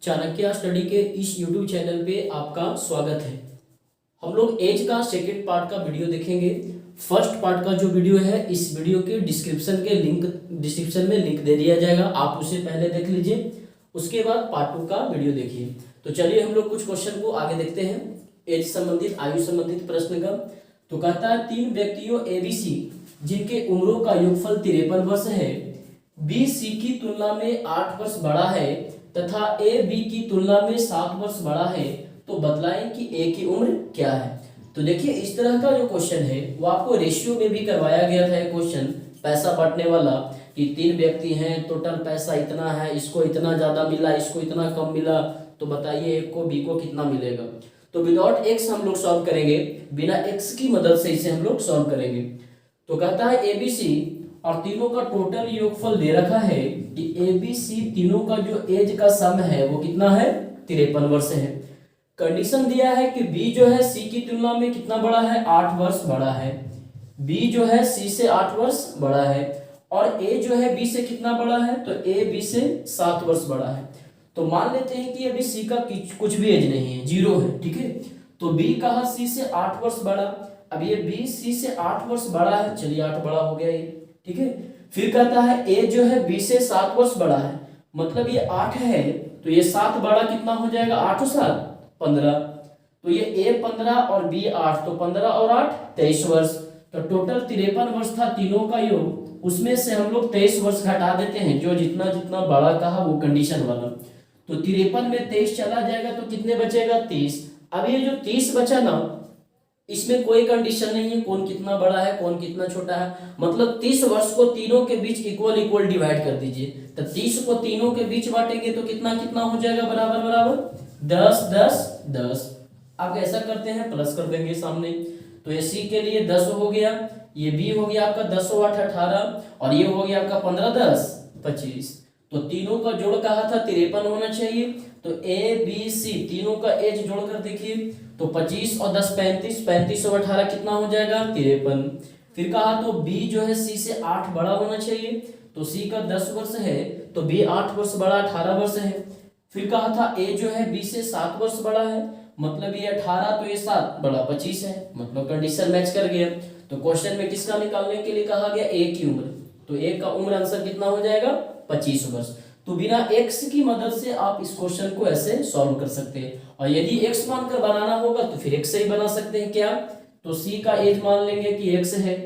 Chanakya study के इस YouTube channel पे आपका स्वागत है। हम लोग एज का सेकेंड पार्ट का वीडियो देखेंगे। फर्स्ट पार्ट का जो वीडियो है इस वीडियो के डिस्क्रिप्शन में लिंक दे दिया जाएगा, आप उसे पहले देख लीजिए, उसके बाद पार्ट 2 का वीडियो देखिए। तो चलिए हम लोग कुछ क्वेश्चन को आगे देखते हैं। एज संबंधित आयु संबंधित प्रश्न का तो कहता है 3 व्यक्तियों ABC जिनके उम्रों का योगफल 53 वर्ष है, B C की तुलना में 8 वर्ष बड़ा है तथा A B की तुलना में 7 वर्ष बड़ा है, तो बतलाएं कि A की उम्र क्या है। तो देखिए इस तरह का जो क्वेश्चन है वो आपको रेशियो में भी करवाया गया था। क्वेश्चन पैसा बांटने वाला कि 3 व्यक्ति हैं, टोटल पैसा इतना है, इसको इतना ज्यादा मिला, इसको इतना कम मिला, तो बताइए A को B को कितना मिलेगा। तो विदाउट एक्स हम लोग सॉल्व करेंगे, बिना एक्स की मदद से इसे हम लोग सॉल्व करेंगे। तो कहता है ABC और तीनों का टोटल योगफल दे रखा है कि ABC तीनों का जो एज का सम है वो कितना है, 53 वर्ष है। कंडीशन दिया है कि B जो है C की तुलना में कितना बड़ा है, 8 वर्ष बड़ा है। B जो है C से 8 वर्ष बड़ा है और A जो है B से कितना बड़ा है, तो A B से 7 वर्ष बड़ा है। तो मान लेते हैं कि अभी C का कुछ भी एज नहीं है, 0 है, ठीक है। तो B कहा C से 8 वर्ष बड़ा, अब ये B C से 8 वर्ष बड़ा है, चलिए 8 बड़ा हो गया ये, ठीक है। फिर कहता है A जो है B से 7 वर्ष बड़ा है, मतलब ये 8 है तो ये 7 बड़ा कितना हो जाएगा, 8 और 7 15, तो ये A 15 और B 8, तो 15 और 8 23 वर्ष। तो टोटल 53 वर्ष था तीनों का योग, उसमें से हम लोग 23 वर्ष घटा देते हैं, जो जितना जितना बड़ा कहा वो कंडीशन वाला। तो 53 में 23 चला जाएगा तो कितने बचेगा, 30। अब ये जो 30 बचा ना, इसमें कोई कंडीशन नहीं है कौन कितना बड़ा है कौन कितना छोटा है, मतलब 30 वर्ष को तीनों के बीच इक्वल इक्वल डिवाइड कर दीजिए। तो 30 को तीनों के बीच बांटेंगे तो कितना कितना हो जाएगा, बराबर बराबर 10 10 10। अब ऐसा करते हैं, प्लस कर देंगे सामने, तो ये C के लिए 10 हो गया, ये B हो गया आपका 10 8 18 और ये हो गया आपका 15 10 25। तो तीनों का जोड़ कहा था 53 होना चाहिए, तो A B C तीनों का एज जोड़कर देखिए, तो 25 और 10 35, 35 और 18 कितना हो जाएगा, 53। फिर कहा तो B जो है C से 8 बड़ा होना चाहिए, तो C का 10 वर्ष है तो B 8 वर्ष बड़ा 18 वर्ष है। फिर कहा था A जो है B से 7 वर्ष बड़ा है, मतलब ये 18 तो ये 7 बड़ा 25 है, मतलब कंडीशन मैच कर गया। तो क्वेश्चन में किसका निकालने के लिए कहा गया, A की उम्र, तो A का उम्र आंसर कितना हो जाएगा, 25 वर्ष। तो बिना x की मदद से आप इस क्वेश्चन को ऐसे सॉल्व कर सकते हैं, और यदि x मानकर बनाना होगा तो फिर x से ही बना सकते हैं। क्या, तो C का एज मान लेंगे कि x है,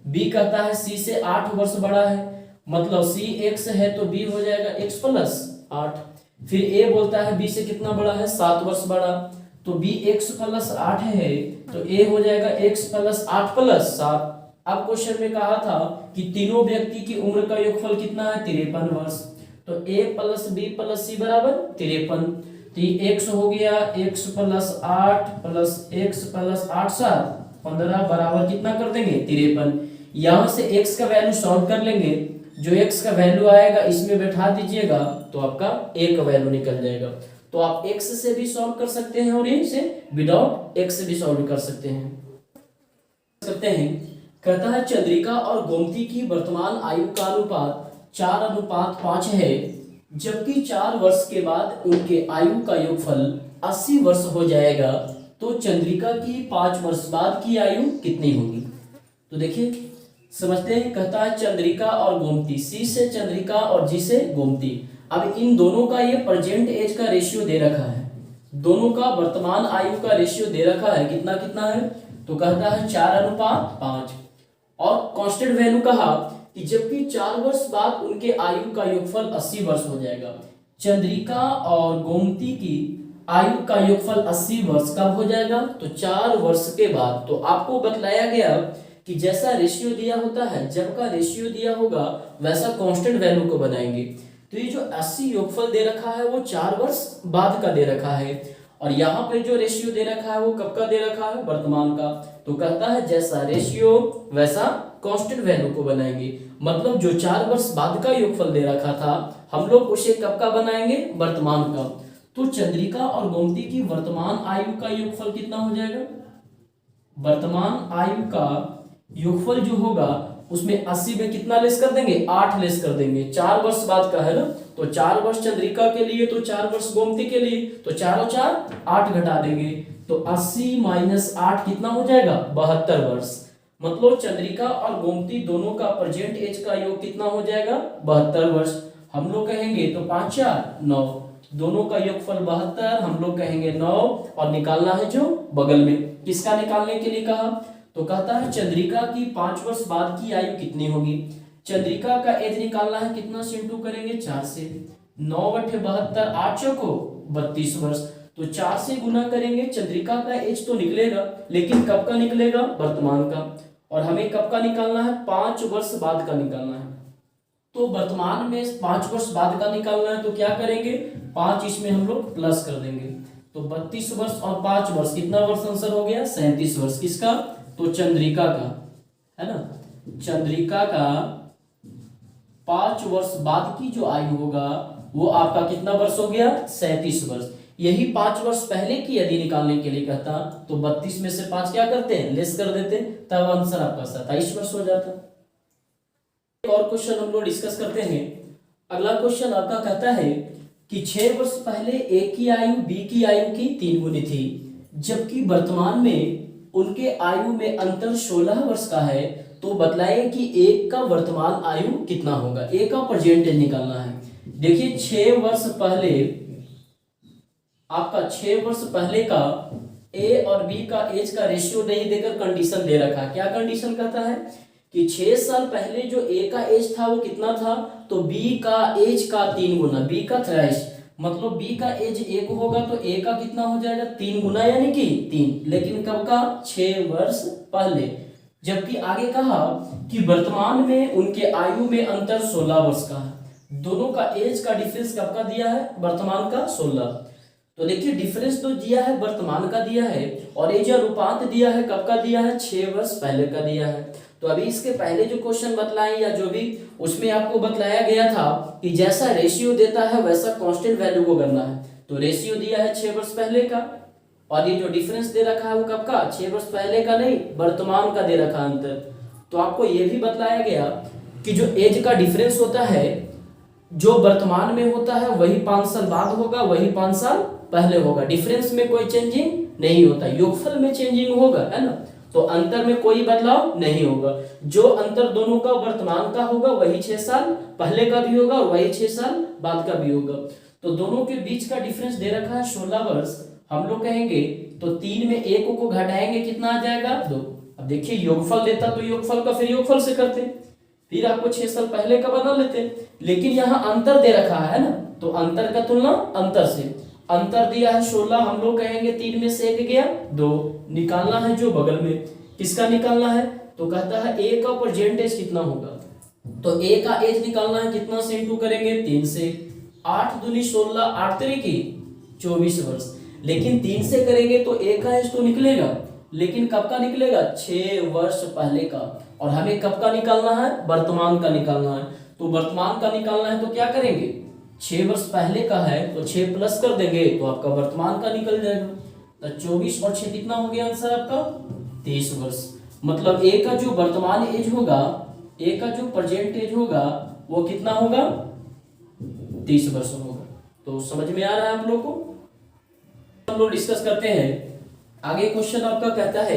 B कहता है C से 8 वर्ष बड़ा है, मतलब C x है तो B हो जाएगा x प्लस 8। फिर A बोलता है B से कितना बड़ा है, 7 वर्ष बड़ा, तो B x प्लस 8 है तो A हो जाएगा x प्लस 8 प्लस 7। अब क्वेश्चन में कहा था कि तीनों व्यक्ति की उम्र का योगफल कितना है, 53 वर्ष, तो A plus B plus C बराबर 53। तो ये x हो गया x plus 8 plus x plus 8 7 15 बराबर कितना कर देंगे, 53। यहाँ से x का वैल्यू सॉल्व कर लेंगे, जो x का वैल्यू आएगा इसमें बैठा दीजिएगा तो आपका a का वैल्यू निकल जाएगा। तो आप x से भी सॉल्व कर सकते हैं और इसे विदाउट x से भी सॉल्व कर सकते हैं। कहता है चंद्रिका और गोमती की वर्तमान आयु का अनुपात 4:5 है, जबकि 4 वर्ष के बाद उनके आयु का योगफल 80 वर्ष हो जाएगा, तो चंद्रिका की 5 वर्ष बाद की आयु कितनी होगी। तो देखिए समझते हैं। कहता है चंद्रिका और गोमती, C से चंद्रिका और G से गोमती। अब इन दोनों का ये प्रेजेंट एज का रेशियो दे रखा है, दोनों का वर्तमान आयु का रेशियो दे रखा है, कितना कितना है, तो कहता है 4:5 और कांस्टेंट वैल्यू कहा कि जबकि 4 वर्ष बाद उनके आयु का योगफल 80 वर्ष हो जाएगा। चंद्रिका और गोमती की आयु का योगफल 80 वर्ष कब हो जाएगा, तो 4 वर्ष के बाद। तो आपको बतलाया गया कि जैसा रेशियो दिया होता है, जब का रेशियो दिया होगा वैसा कांस्टेंट वैल्यू को बनाएंगे। तो ये जो 80 योगफल दे रखा है वो 4 वर्ष बाद का दे रखा है, और यहाँ पे जो रेशियो दे रखा है वो कब का दे रखा है, वर्तमान का। तो कहता है जैसा रेशियो वैसा कांस्टेंट वैल्यू को बनाएंगे, मतलब जो 4 वर्ष बाद का योगफल दे रखा था हम लोग उसे कब का बनाएंगे, वर्तमान का। तो चंद्रिका और गोमती की वर्तमान आयु का योगफल कितना हो जाएगा, वर्तमान आयु का योगफल जो होगा उसमें 80 में कितना लेस कर देंगे, 8 लेस कर देंगे, 4 वर्ष बाद का है ना, तो 4 वर्ष चंद्रिका के लिए तो 4 वर्ष गोमती के लिए, तो 4 और 4 8 घटा देंगे तो 80 माइनस 8 कितना हो जाएगा 72 वर्ष। मतलब चंद्रिका और गोमती दोनों का प्रेजेंट एज का योग कितना हो जाएगा 72 वर्ष। हम लोग कहेंगे तो 5 4 9, दोनों का योगफल 72, हम लोग कहेंगे 9 और निकालना है जो बगल में। किसका निकालने के लिए कहा, तो कहता है चंद्रिका की 5 वर्ष बाद की आयु कितनी होगी। चंद्रिका का एज निकालना है, कितना से इंटू करेंगे 4 से, 9 बटे 72, 8 चौको 32 वर्ष, तो 4 से गुना करेंगे। चंद्रिका का एज तो निकलेगा, लेकिन कब का निकलेगा वर्तमान का, और हमें कब का निकालना है 5 वर्ष बाद का निकालना है। तो वर्तमान में 5 वर्ष बाद का निकालना है, तो क्या करेंगे 5 इसमें हम लोग प्लस कर देंगे, तो 32 वर्ष और 5 वर्ष कितना वर्ष आंसर हो गया 37 वर्ष। किसका, तो चंद्रिका का, है ना, चंद्रिका का 5 वर्ष बाद की जो आयु होगा वो आपका कितना वर्ष हो गया 37 वर्ष। यही 5 वर्ष पहले की यदि निकालने के लिए कहता तो 32 में से 5 क्या करते हैं लेस कर देते, तब आंसर आपका 27 वर्ष हो जाता। एक और क्वेश्चन हम लोग डिस्कस करते हैं। अगला क्वेश्चन आपका कहता है कि 6 वर्ष पहले ए की आयु बी की आयु की 3 गुनी थी, जबकि वर्तमान में उनके आयु में अंतर 16 वर्ष का है, तो बतलाइए कि एक का वर्तमान आयु कितना होगा। ए का परसेंटेज निकालना है। देखिए 6 वर्ष पहले आपका 6 वर्ष पहले का ए और बी का एज का रेशियो नहीं देकर कंडीशन दे रखा है। क्या कंडीशन कहता है कि 6 साल पहले जो ए का एज था वो कितना था, तो बी का एज का 3 गुना, बी का 23, मतलब बी का एज 1 होगा तो ए का कितना हो जाएगा 3 गुना यानी कि 3, लेकिन कब का 6 वर्ष पहले। जबकि आगे कहा कि वर्तमान में उनके आयु में अंतर 16 वर्ष का है। दोनों का एज का डिफरेंस कब का दिया है वर्तमान का 16, तो देखिए डिफरेंस तो दिया है वर्तमान का दिया है, और एज अनुपात दिया है कब का दिया है 6 वर्ष पहले का दिया है। तो अभी इसके पहले जो क्वेश्चन बतलाए या जो भी उसमें आपको बतलाया गया था कि जैसा रेशियो देता है वैसा कांस्टेंट वैल्यू को करना है। तो रेशियो दिया है 6 वर्ष पहले का, और ये जो डिफरेंस दे रखा है वो कब का 6 वर्ष पहले का नहीं वर्तमान का दे रखा अंतर। तो आपको ये भी बतलाया गया कि जो एज का डिफरेंस होता है जो वर्तमान में होता है वही 5 साल बाद होगा, वही 5 साल पहले होगा। डिफरेंस में कोई चेंजिंग नहीं होता, योगफल में चेंजिंग होगा, है ना, तो अंतर में कोई बदलाव नहीं होगा। जो अंतर दोनों का वर्तमान का होगा वही 6 साल पहले का भी होगा, वही 6 साल बाद का भी होगा। तो दोनों के बीच का डिफरेंस दे रखा है 16 वर्ष। हम लोग कहेंगे तो 3 में 1 को घटाएंगे कितना आ जाएगा 2। अब देखिए योगफल देता तो योगफल का फिर योगफल से करते, फिर आपको 6 साल पहले का बना लेते, लेकिन यहाँ अंतर दे रखा है ना, तो अंतर का तुलना अंतर से। अंतर दिया है 16, हम लोग कहेंगे 3 में से 1 गया 2, निकालना है जो बगल में। किसका निकालना है, तो कहता है ए का परसेंटेज कितना होगा, तो ए का एज निकालना है, कितना से इंटू करेंगे 3 से, 8 दूनी 16, 8 तरीके 24 वर्ष। लेकिन 3 से करेंगे तो ए का एज तो निकलेगा, लेकिन कब का निकलेगा 6 वर्ष पहले का, और हमें कब का निकालना है वर्तमान का निकालना है। तो वर्तमान का निकालना है तो क्या करेंगे 6 वर्ष पहले का है तो 6 प्लस कर देंगे तो आपका वर्तमान का निकल जाएगा। तो 24 और 6 कितना हो गया आंसर आपका 23 वर्ष। मतलब ए का जो वर्तमान एज होगा, ए का जो प्रेजेंट एज होगा वो कितना होगा 23 वर्ष होगा। तो समझ में आ रहा है आप लोग को। हम लोग डिस्कस करते हैं आगे। क्वेश्चन आपका कहता है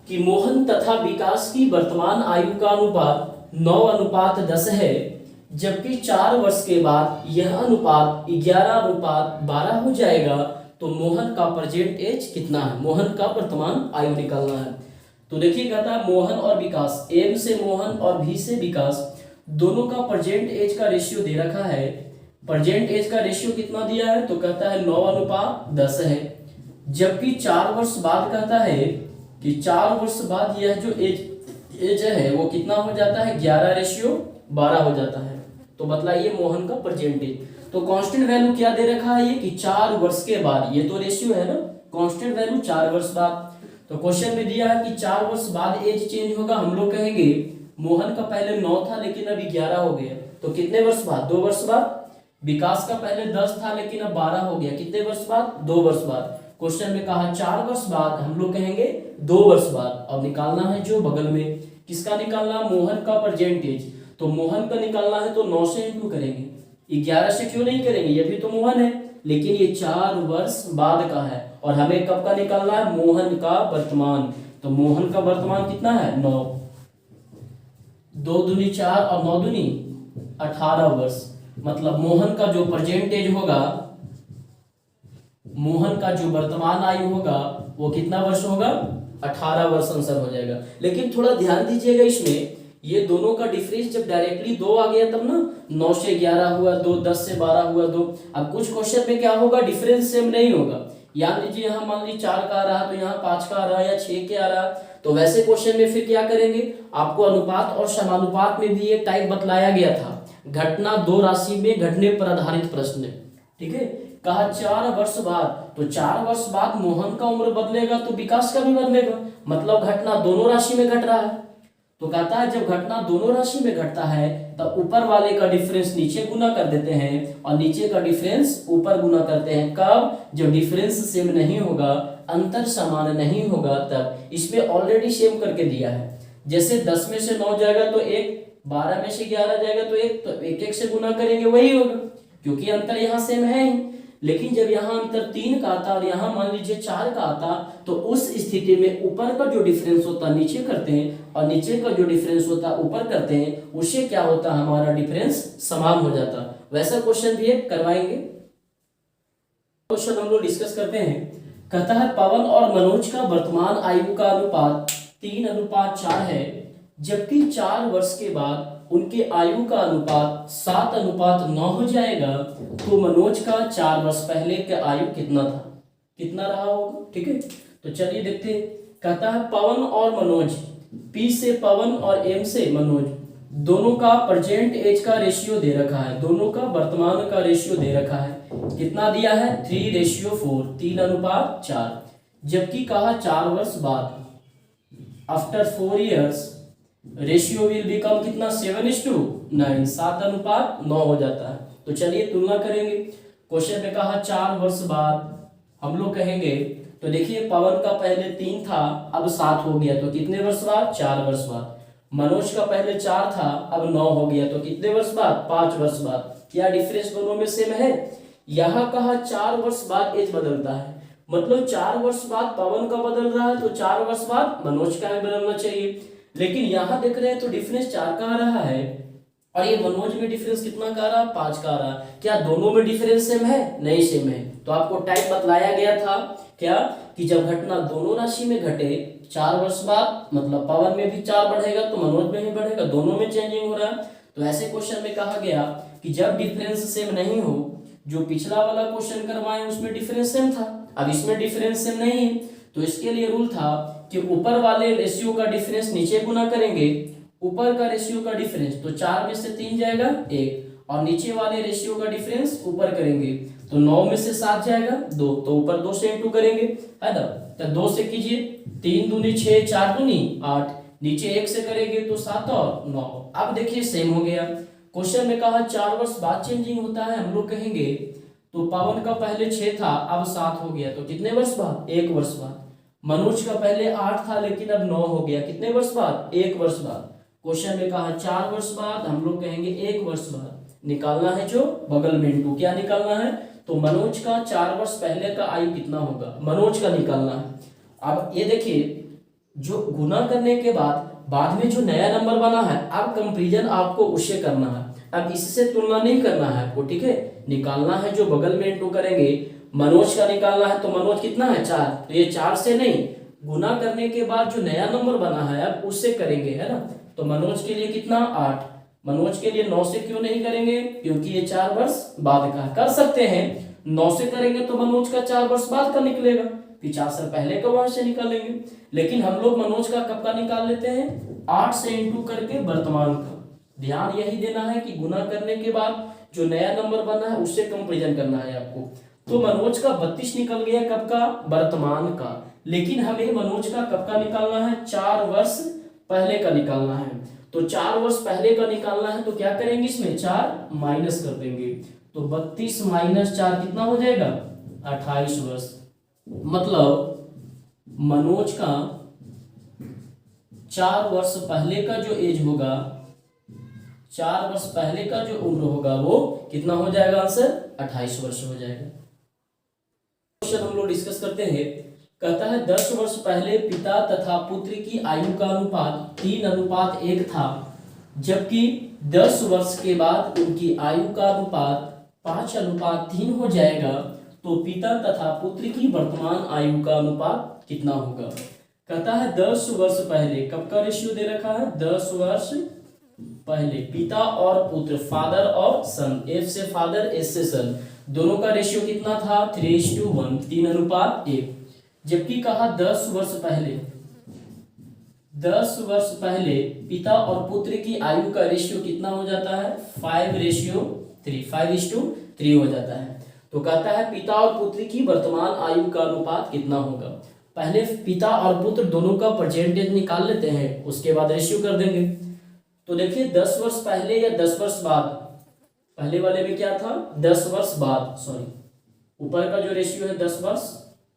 कि मोहन तथा विकास की वर्तमान आयु का अनुपात 9:10 है, जबकि 4 वर्ष के बाद यह अनुपात 11:12 हो जाएगा, तो मोहन का प्रेजेंट एज कितना है, मोहन का वर्तमान आयु निकालना है। तो देखिए कहता है मोहन और विकास, एम से मोहन और भी से विकास, दोनों का प्रेजेंट एज का रेशियो दे रखा है। प्रेजेंट एज का रेशियो कितना दिया है, तो कहता है 9:10 है, जबकि 4 वर्ष बाद कहता है कि 4 वर्ष बाद यह जो एज है वो कितना हो जाता है 11:12 हो जाता है। तो बतलाइए मोहन का परसेंटेज। तो कांस्टेंट वैल्यू क्या दे रखा है ये कि 4 वर्ष के बाद, ये तो रेशियो है ना, कांस्टेंट वैल्यू 4 वर्ष बाद। तो क्वेश्चन में दिया है कि 4 वर्ष बाद एज चेंज होगा। हम लोग कहेंगे मोहन का पहले 9 था लेकिन अभी 11 हो गया, तो कितने वर्ष बाद 2 वर्ष बाद। विकास का पहले 10 था लेकिन अब 12 हो गया, कितने वर्ष बाद 2 वर्ष बाद। क्वेश्चन में कहा 4 वर्ष बाद, हम लोग कहेंगे 2 वर्ष बाद। अब निकालना है जो बगल में, किसका निकालना मोहन का परसेंटेज। तो मोहन का निकालना है तो 9 से इंटू करेंगे, 11 से क्यों नहीं करेंगे, ये भी तो मोहन है, लेकिन ये 4 वर्ष बाद का है और हमें कब का निकालना है, मोहन का वर्तमान। तो मोहन का वर्तमान कितना है, 9, 2 दूनी 4 और 9 दूनी 18 वर्ष। मतलब मोहन का जो प्रेजेंट एज होगा, मोहन का जो वर्तमान आयु होगा वो कितना वर्ष होगा, 18 वर्ष आंसर हो जाएगा। लेकिन थोड़ा ध्यान दीजिएगा, इसमें ये दोनों का डिफरेंस जब डायरेक्टली 2 आ गया तब ना, 9 से 11 हुआ 2, 10 से 12 हुआ 2। अब कुछ क्वेश्चन में क्या होगा, डिफरेंस सेम नहीं होगा। याद लीजिए यहाँ मान लीजिए 4 का आ रहा तो यहाँ 5 का आ रहा या 6 के आ रहा, तो वैसे क्वेश्चन में फिर क्या करेंगे, आपको अनुपात और समानुपात में भी एक टाइप बतलाया गया था, घटना 2 राशि में घटने पर आधारित प्रश्न। ठीक है, कहा 4 वर्ष बाद, तो 4 वर्ष बाद मोहन का उम्र बदलेगा तो विकास का भी बदलेगा, मतलब घटना दोनों राशि में घट रहा है। तो कहता है जब घटना दोनों राशि में घटता है तब ऊपर वाले का डिफरेंस नीचे गुना कर देते हैं और नीचे का डिफरेंस ऊपर गुना करते हैं। कब, जब डिफरेंस सेम नहीं होगा, अंतर समान नहीं होगा तब। इसमें ऑलरेडी सेम करके दिया है, जैसे 10 में से 9 जाएगा तो 1, 12 में से 11 जाएगा तो 1, तो 1 1 से गुना करेंगे वही होगा, क्योंकि अंतर यहाँ सेम है ही। लेकिन जब यहाँ अंतर 3 का आता और यहाँ मान लीजिए 4 का आता, तो उस स्थिति में ऊपर का जो डिफरेंस होता है नीचे करते हैं और नीचे का जो डिफरेंस होता है ऊपर करते हैं, उससे क्या होता है, हमारा डिफरेंस समान हो जाता है। वैसा क्वेश्चन भी एक करवाएंगे। क्वेश्चन हम लोग डिस्कस करते हैं। कहता है पवन और मनोज का वर्तमान आयु का अनुपात 3:4 है, जबकि 4 वर्ष के बाद उनके आयु का अनुपात 7:9 हो जाएगा, तो मनोज का 4 वर्ष पहले का आयु कितना था, कितना रहा होगा। ठीक है, तो चलिए देखते हैं। कहता है पवन और मनोज, पी से पवन और एम से मनोज, दोनों का प्रेजेंट एज का रेशियो दे रखा है, दोनों का वर्तमान का रेशियो दे रखा है। कितना दिया है, 3:4, 3:4। जबकि कहा 4 वर्ष बाद, after 4 years ratio will become कितना, 7:9, 7:9 हो जाता है। तो चलिए तुलना करेंगे। क्वेश्चन में कहा 4 वर्ष बाद, हम लोग कहेंगे तो देखिए पवन का पहले 3 था अब 7 हो गया, तो कितने वर्ष बाद, 4 वर्ष बाद। मनोज का पहले 4 था अब 9 हो गया, तो कितने वर्ष बाद, 5 वर्ष बाद। क्या डिफरेंस दोनों में सेम है। यहाँ कहा 4 वर्ष बाद एज बदलता है, मतलब 4 वर्ष बाद पवन का बदल रहा है तो 4 वर्ष बाद मनोज का भी बदलना चाहिए। लेकिन यहाँ देख रहे हैं तो डिफरेंस 4 का आ रहा है और ये मनोज में डिफरेंस कितना का आ रहा है, 5 का आ रहा है। क्या दोनों में डिफरेंस सेम है, नहीं सेम है। तो आपको टाइप बतलाया गया था क्या, कि जब घटना दोनों राशि में घटे 4 वर्ष बाद, मतलब पवन में भी 4 बढ़ेगा तो मनोज में भी बढ़ेगा, दोनों में चेंजिंग हो रहा है। तो ऐसे क्वेश्चन में कहा गया कि जब डिफरेंस सेम नहीं हो, जो पिछला वाला क्वेश्चन करवाए उसमें डिफरेंस सेम था, अब इसमें डिफरेंस सेम नहीं है, तो इसके लिए रूल था कि ऊपर वाले रेशियो का डिफरेंस नीचे गुना करेंगे, ऊपर का रेशियो का डिफरेंस तो 4 में से 3 जाएगा 1, और नीचे वाले रेशियो का डिफरेंस ऊपर करेंगे तो 9 में से 7 जाएगा 2, तो ऊपर 2 से इंटू करेंगे, है ना। तो 2 से कीजिए, 3 दूनी 6, 4 दूनी 8, नीचे 1 से करेंगे तो 7 और 9। अब देखिए सेम हो गया। क्वेश्चन में कहा 4 वर्ष बाद चेंजिंग होता है, हम लोग कहेंगे तो पवन का पहले 6 था अब 7 हो गया, तो कितने वर्ष बाद, 1 वर्ष बाद। मनोज का पहले 8 था लेकिन अब 9 हो गया, कितने वर्ष बाद, 1 वर्ष बाद। क्वेश्चन में कहा 4 वर्ष बाद, हम लोग कहेंगे 1 वर्ष बाद। निकालना है जो बगल में इंटू, क्या निकालना है, तो मनोज का 4 वर्ष पहले का आयु कितना होगा, मनोज का निकालना है। अब ये देखिए, जो गुना करने के बाद में जो नया नंबर बना है, अब कंपेरिजन आपको उससे करना है, अब इससे तुलना नहीं करना है आपको। ठीक है, निकालना है जो बगल में इंटू करेंगे, मनोज का निकालना है तो मनोज कितना है 4, तो ये 4 से नहीं, गुना करने के बाद जो नया नंबर बना है अब उससे करेंगे, है ना। तो मनोज के लिए कितना 8, मनोज के लिए 9 से क्यों नहीं करेंगे, क्योंकि ये 4 वर्ष बाद का। कर सकते हैं 9 से करेंगे तो मनोज का 4 वर्ष बाद का निकलेगा, फिर 4 से पहले का वहां से निकालेंगे। लेकिन हम लोग मनोज का कब का निकाल लेते हैं, 8 से इंटू करके वर्तमान का। ध्यान यही देना है कि गुना करने के बाद जो नया नंबर बना है उससे कंपेरिजन करना है आपको। तो मनोज का 32 निकल गया, कब का, वर्तमान का। लेकिन हमें मनोज का कब का निकालना है, 4 वर्ष पहले का निकालना है। तो 4 वर्ष पहले का निकालना है तो क्या करेंगे, इसमें 4 माइनस कर देंगे, तो 32 माइनस 4 कितना हो जाएगा, 28 वर्ष। मतलब मनोज का 4 वर्ष पहले का जो एज होगा, 4 वर्ष पहले का जो उम्र होगा वो कितना हो जाएगा? आंसर 28 वर्ष हो जाएगा। क्वेश्चन हम लोग डिस्कस करते हैं। कहता है 10 वर्ष पहले पिता तथा पुत्र की आयु का अनुपात 3:1 था, जबकि 10 वर्ष के बाद उनकी आयु का अनुपात 5:3 हो जाएगा, तो पिता तथा पुत्र की वर्तमान आयु का अनुपात कितना होगा? कहता है 10 वर्ष पहले, कब का रेशियो दे रखा है? 10 वर्ष पहले पिता और पुत्र, फादर और सन, एफ से फादर एस से सन, दोनों का रेशियो कितना था? 3:1, 3:1। जबकि कहा 10 वर्ष पहले, 10 वर्ष पहले पिता और पुत्र की आयु का रेशियो कितना हो जाता है? 5:3, 5:3 हो जाता है। तो कहता है पिता और पुत्र की वर्तमान आयु का अनुपात कितना होगा? पहले पिता और पुत्र दोनों का परसेंटेज निकाल लेते हैं, उसके बाद रेशियो कर देंगे। तो देखिए 10 वर्ष पहले या 10 वर्ष बाद, पहले वाले में क्या था? 10 वर्ष बाद, सॉरी ऊपर का जो रेशियो है 10 वर्ष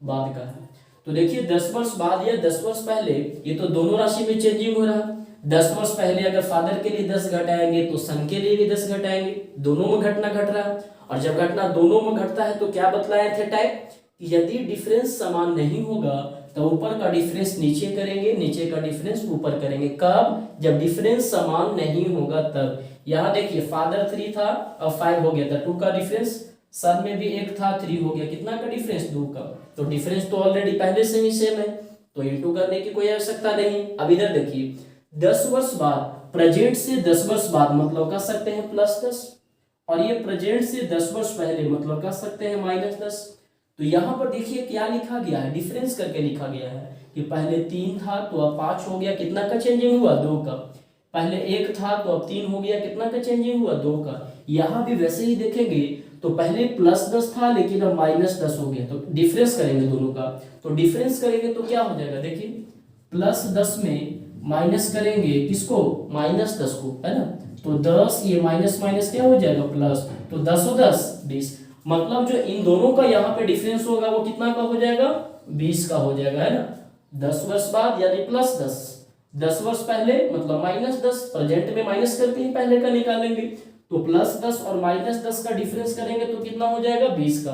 बाद का है। तो देखिए 10 वर्ष बाद या 10 वर्ष पहले, ये तो दोनों राशि में चेंजिंग हो रहा है। 10 वर्ष पहले अगर फादर के लिए 10 घटाएंगे तो सन के लिए भी 10 घटाएंगे, दोनों में घटना घट रहा है। और जब घटना दोनों में घटता है तो क्या बतलाए थे टाइप, कि यदि डिफरेंस समान नहीं होगा तो ऊपर का डिफरेंस नीचे करेंगे, नीचे का डिफरेंस ऊपर करेंगे। कब? जब डिफरेंस समान नहीं होगा तब। यहाँ देखिए फादर 3 था और 5 हो गया था, 2 का डिफरेंस, सन में भी 1 था 3 हो गया, कितना का डिफरेंस? 2 का। तो डिफरेंस तो ऑलरेडी पहले से ही सेम है, तो इंटू करने की कोई आवश्यकता नहीं। अब इधर देखिए 10 वर्ष बाद, प्रेजेंट से 10 वर्ष बाद मतलब कर सकते हैं +10, और ये प्रेजेंट से 10 वर्ष पहले मतलब कर सकते हैं -10। तो यहाँ पर देखिए क्या लिखा गया है, डिफरेंस करके लिखा गया है कि पहले 3 था तो अब 5 हो गया, कितना का चेंजिंग हुआ? 2 का। पहले 1 था तो अब 3 हो गया, कितना का चेंजिंग हुआ? 2 का। यहाँ भी वैसे ही देखेंगे तो पहले +10 था लेकिन अब -10 हो गया, तो डिफरेंस करेंगे दोनों का। तो डिफरेंस करेंगे तो क्या हो जाएगा? देखिए +10 में माइनस करेंगे किसको? -10 को, है ना। तो 10, ये माइनस माइनस क्या हो जाएगा? प्लस। तो 10 और 10 20, मतलब जो इन दोनों का यहाँ पे डिफरेंस होगा वो कितना का हो जाएगा? 20 का हो जाएगा, है ना। 10 वर्ष बाद यानी +10, 10 वर्ष पहले मतलब -10, प्रेजेंट में माइनस करके ही पहले का निकालेंगे, तो +10 और -10 का डिफरेंस करेंगे तो कितना हो जाएगा? 20 का।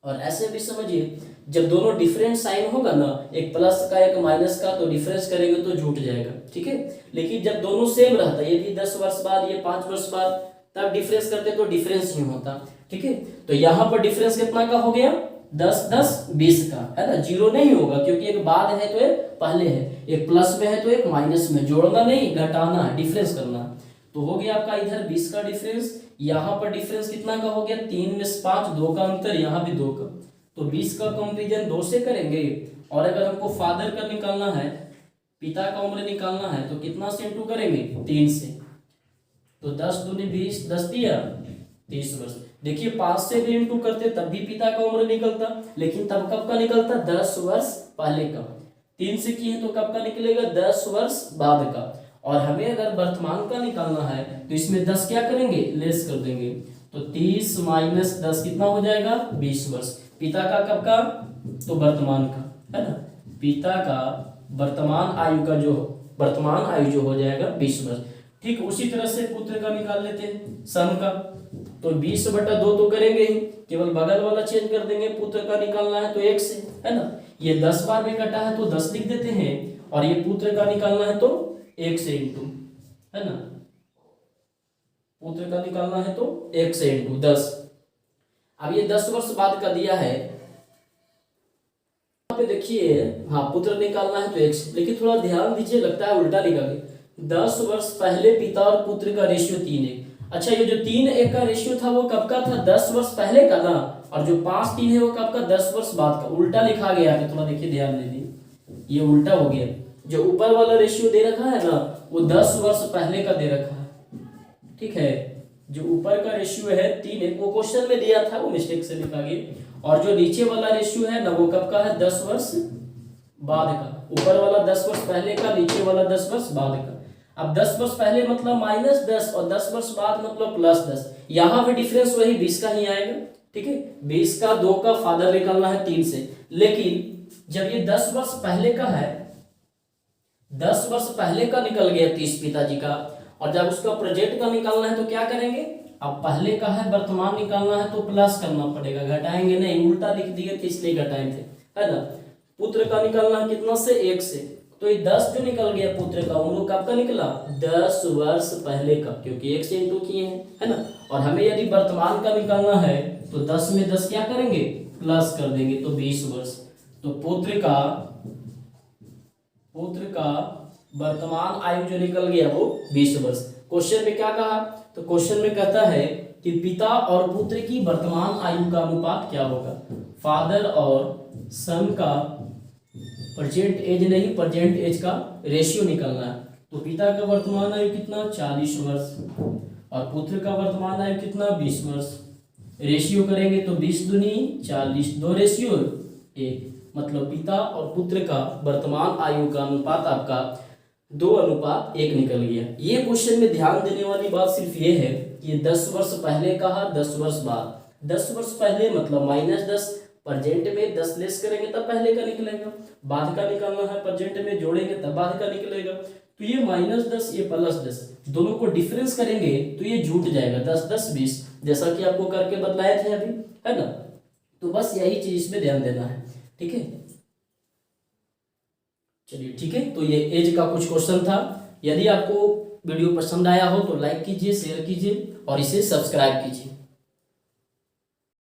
और ऐसे भी समझिए जब दोनों डिफरेंट साइन होगा ना, एक प्लस का एक माइनस का, तो डिफरेंस करेंगे तो जुट जाएगा, ठीक है। लेकिन जब दोनों सेम रहता, यदि 10 वर्ष बाद ये 5 वर्ष बाद, तब डिफरेंस करते तो डिफरेंस ही होता, ठीक है। तो यहाँ पर डिफरेंस कितना का हो गया? 10 10 20 का, है ना। 0 नहीं होगा क्योंकि एक बाद है तो एक पहले है, एक प्लस में है तो एक माइनस में, जोड़ना नहीं घटाना है, डिफरेंस करना। तो हो गया आपका इधर 20 का डिफरेंस, यहाँ पर डिफरेंस कितना का हो गया? 3 में 5, 2 का अंतर, यहाँ भी 2 का। तो 20 का कंपेरिजन 2 से करेंगे, और अगर हमको फादर का निकालना है, पिता का उम्र निकालना है, तो कितना से इंटू करेंगे? 3 से। तो 10 दूनी 20, 10 दिया 30 वर्ष। देखिए 5 से भी इंटू करते तब भी पिता का उम्र निकलता, लेकिन तब कब का निकलता? 10 वर्ष पहले का। 3 से किए तो कब का निकलेगा? 10 वर्ष बाद का। और हमें अगर वर्तमान का निकालना है तो इसमें 10 क्या करेंगे? लेस कर देंगे। तो 30 माइनस 10 कितना हो जाएगा? 20 वर्ष। पिता का कब का? तो वर्तमान का, है ना। पिता का वर्तमान आयु जो हो जाएगा 20 वर्ष। ठीक उसी तरह से पुत्र का निकाल लेते हैं, सन का। तो 20/2 तो करेंगे ही, केवल बगल वाला चेंज कर देंगे। पुत्र का निकालना है तो 1 से, है ना। ये 10 बार में कटा है तो 10 लिख देते हैं, और ये पुत्र का निकालना है तो 1 से इंटू, है ना। पुत्र का निकालना है तो 1 से इंटू 10। अब ये 10 वर्ष बाद का दिया है, यहाँ पे देखिए, हाँ पुत्र निकालना है तो 1 से, लेकिन थोड़ा ध्यान दीजिए, लगता है उल्टा लिखा गया। 10 वर्ष पहले पिता और पुत्र का रेशियो 3:1। अच्छा, ये जो 3:1 का रेशियो था वो कब का था? 10 वर्ष पहले का ना। और जो 5:3 है वो कब का? 10 वर्ष बाद का। उल्टा लिखा गया है, थोड़ा देखिए ध्यान दीजिए, ये उल्टा हो गया। जो ऊपर वाला रेशियो दे रखा है ना, वो 10 वर्ष पहले का दे रखा है, ठीक है। जो ऊपर का रेशियो है 3:1, वो क्वेश्चन में दिया था, वो मिस्टेक से लिखा गया। और जो नीचे वाला रेशियो है ना, वो कब का है? 10 वर्ष बाद का। ऊपर वाला 10 वर्ष पहले का, नीचे वाला 10 वर्ष बाद का। अब 10 वर्ष पहले मतलब -10, और 10 वर्ष बाद मतलब +10। यहाँ पे डिफरेंस वही 20 का ही आएगा, ठीक है। 20 का 2 का फादर निकालना है 3 से। लेकिन जब ये 10 वर्ष पहले का है, 10 वर्ष पहले का निकल गया 30 पिताजी का, और जब उसका प्रेजेंट का निकालना है तो क्या करेंगे, अब पहले का है वर्तमान निकालना है तो प्लस करना पड़ेगा, घटाएंगे नहीं, उल्टा लिख दिए थे इसलिए घटाए थे, है ना। पुत्र का निकालना है कितना से, 1 से, तो ये 10 जो निकल गया पुत्र का, वो कब का निकला, 10 वर्ष पहले का, क्योंकि 1 से इंटू किए हैं, है ना। और हमें यदि वर्तमान का निकालना है तो 10 में 10 क्या करेंगे, प्लस कर देंगे, तो 20 वर्ष। तो पुत्र का वर्तमान आयु जो निकल गया वो 20 वर्ष। क्वेश्चन में क्या कहा, तो क्वेश्चन में कहता है कि पिता और पुत्र की वर्तमान आयु का अनुपात क्या होगा। फादर और सन का प्रेजेंट एज नहीं, प्रेजेंट एज का रेशियो निकलना है। तो पिता का वर्तमान आयु कितना, 40 वर्ष, और पुत्र का वर्तमान आयु कितना, 20 वर्ष। रेशियो करेंगे तो 20 दूनी 40, 2 रेशियो 1, मतलब पिता और पुत्र का वर्तमान आयु का अनुपात आपका 2:1 निकल गया। ये क्वेश्चन में ध्यान देने वाली बात सिर्फ ये है कि 10 वर्ष पहले कहा, 10 वर्ष बाद। 10 वर्ष पहले मतलब -10, प्रेजेंट में 10 लेस करेंगे तब पहले का निकलेगा, बाद का निकालना है, प्रेजेंट में जोड़ेंगे तब बाद का निकलेगा। तो ये -10 ये +10, दोनों को डिफरेंस करेंगे तो ये जुट जाएगा, 10 10 20, जैसा कि आपको करके बतलाए थे अभी, है ना। तो बस यही चीज इसमें ध्यान देना है, ठीक है। चलिए ठीक है, तो ये एज का कुछ क्वेश्चन था। यदि आपको वीडियो पसंद आया हो तो लाइक कीजिए, शेयर कीजिए और इसे सब्सक्राइब कीजिए।